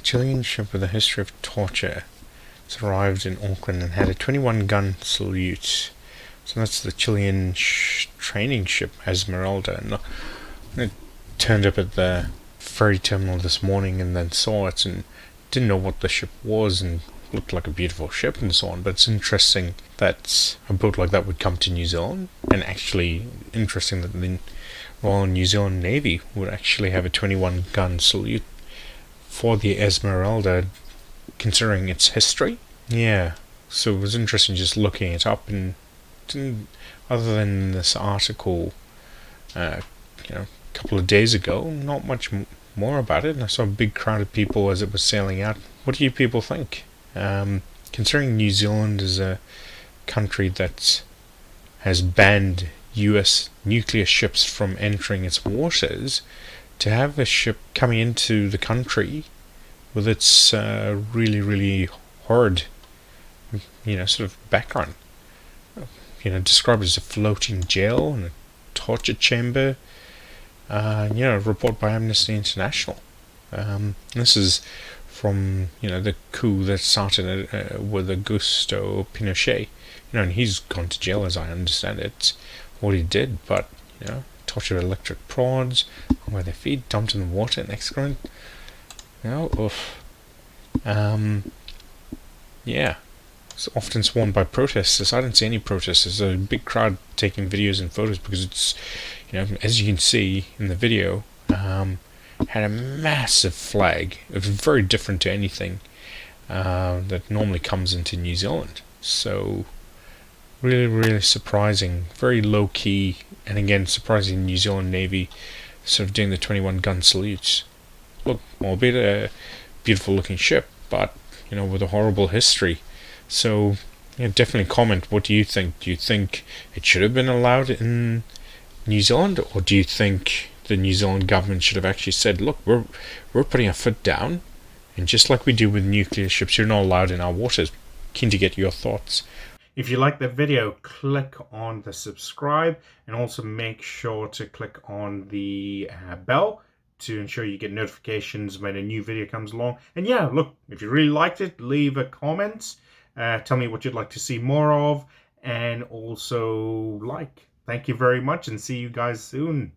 Chilean ship with a history of torture has arrived in Auckland and had a 21-gun salute. So that's the Chilean training ship Esmeralda. And it turned up at the ferry terminal this morning and then saw it and didn't know what the ship was and looked like a beautiful ship and so on. But it's interesting that a boat like that would come to New Zealand, and actually interesting that the Royal New Zealand Navy would actually have a 21-gun salute for the Esmeralda, considering its history. Yeah, so it was interesting just looking it up, and other than this article, a couple of days ago, not much more about it. And I saw a big crowd of people as it was sailing out. What do you people think? Considering New Zealand is a country that has banned US nuclear ships from entering its waters, to have a ship coming into the country with its really, really horrid, sort of background, described as a floating jail and a torture chamber, a report by Amnesty International. This is from, the coup that started with Augusto Pinochet, and he's gone to jail as I understand it, what he did, but, tortured electric prods, where their feet dumped in the water and excrement. Oof. Yeah. It's often sworn by protesters. I didn't see any protesters. There's a big crowd taking videos and photos because it's, as you can see in the video, had a massive flag. It was very different to anything that normally comes into New Zealand. So, really, really surprising. Very low key, and again, surprising New Zealand Navy sort of doing the 21-gun salutes. Look, albeit a beautiful looking ship, but, with a horrible history. So, definitely comment. What do you think? Do you think it should have been allowed in New Zealand, or do you think the New Zealand government should have actually said, look, we're putting our foot down, and just like we do with nuclear ships, you're not allowed in our waters? Keen to get your thoughts. If you like the video, click on the subscribe, and also make sure to click on the bell to ensure you get notifications when a new video comes along. And yeah, look, if you really liked it, leave a comment. Tell me what you'd like to see more of, and also like. Thank you very much, and see you guys soon.